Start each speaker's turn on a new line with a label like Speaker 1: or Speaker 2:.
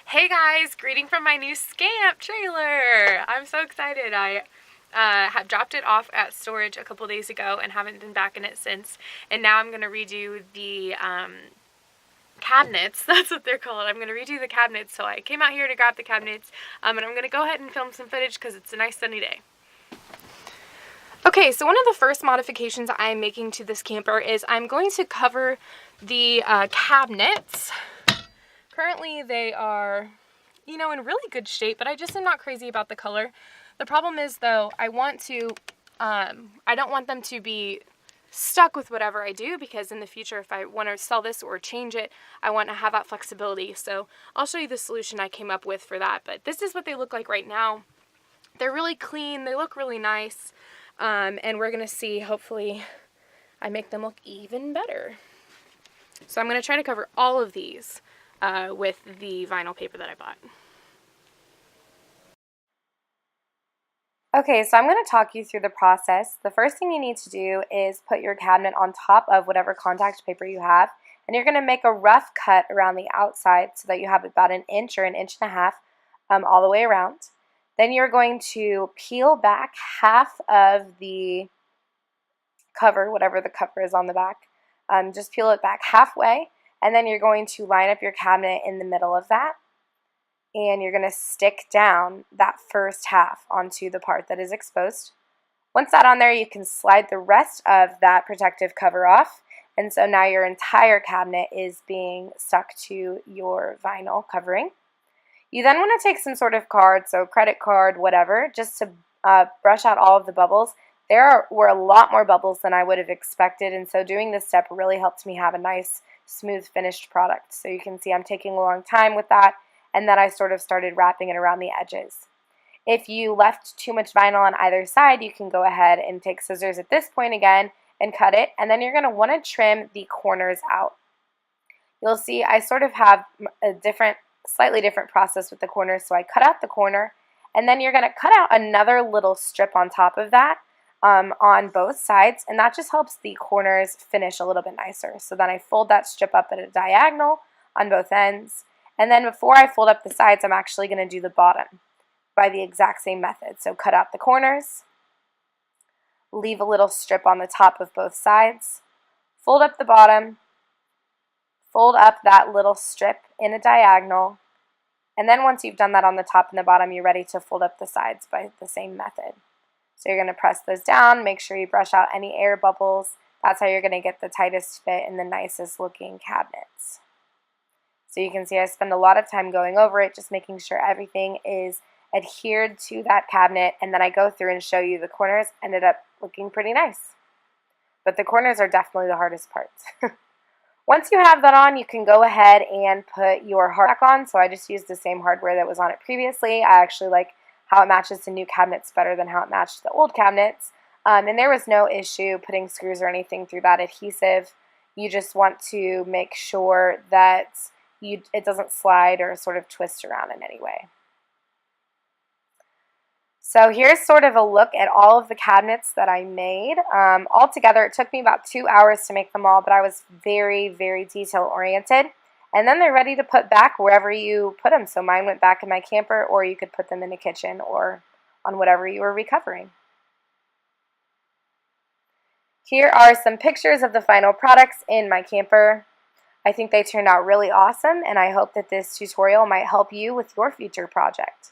Speaker 1: Hey guys, greeting from my new Scamp trailer. I'm so excited. I have dropped it off at storage a couple days ago and haven't been back in it since. And now I'm going to redo the cabinets. That's what they're called. I'm going to redo the cabinets. So I came out here to grab the cabinets and I'm going to go ahead and film some footage because it's a nice sunny day. Okay, so one of the first modifications I'm making to this camper is I'm going to cover the cabinets. Currently they are, in really good shape, but I just am not crazy about the color. The problem is, though, I don't want them to be stuck with whatever I do, because in the future, if I want to sell this or change it, I want to have that flexibility. So I'll show you the solution I came up with for that. But this is what they look like right now. They're really clean. They look really nice. And we're going to see, hopefully, I make them look even better. So I'm going to try to cover all of these with the vinyl paper that I bought.
Speaker 2: Okay, so I'm going to talk you through the process. The first thing you need to do is put your cabinet on top of whatever contact paper you have, and you're going to make a rough cut around the outside so that you have about an inch or an inch and a half all the way around. Then you're going to peel back half of the cover, whatever the cover is on the back. Just peel it back halfway, and then you're going to line up your cabinet in the middle of that. And you're going to stick down that first half onto the part that is exposed. Once that's on there, you can slide the rest of that protective cover off, and so now your entire cabinet is being stuck to your vinyl covering. You then want to take some sort of card, so credit card, whatever, just to brush out all of the bubbles. There were a lot more bubbles than I would have expected, and so doing this step really helped me have a nice, smooth, finished product. So you can see I'm taking a long time with that. And then I sort of started wrapping it around the edges. If you left too much vinyl on either side, you can go ahead and take scissors at this point again and cut it, and then you're going to want to trim the corners out. You'll see I sort of have a slightly different process with the corners, so I cut out the corner, and then you're going to cut out another little strip on top of that on both sides, and that just helps the corners finish a little bit nicer. So then I fold that strip up at a diagonal on both ends. And then before I fold up the sides, I'm actually going to do the bottom by the exact same method. So cut out the corners, leave a little strip on the top of both sides, fold up the bottom, fold up that little strip in a diagonal, and then once you've done that on the top and the bottom, you're ready to fold up the sides by the same method. So you're going to press those down, make sure you brush out any air bubbles. That's how you're going to get the tightest fit and the nicest looking cabinets. So you can see I spend a lot of time going over it, just making sure everything is adhered to that cabinet, and then I go through and show you the corners. Ended up looking pretty nice. But the corners are definitely the hardest parts. Once you have that on, you can go ahead and put your hardware back on. So I just used the same hardware that was on it previously. I actually like how it matches the new cabinets better than how it matched the old cabinets. And there was no issue putting screws or anything through that adhesive. You just want to make sure that it doesn't slide or sort of twist around in any way. So here's sort of a look at all of the cabinets that I made. Altogether, it took me about 2 hours to make them all, but I was very, very detail oriented. And then they're ready to put back wherever you put them. So mine went back in my camper, or you could put them in the kitchen or on whatever you were recovering. Here are some pictures of the final products in my camper. I think they turned out really awesome, and I hope that this tutorial might help you with your future project.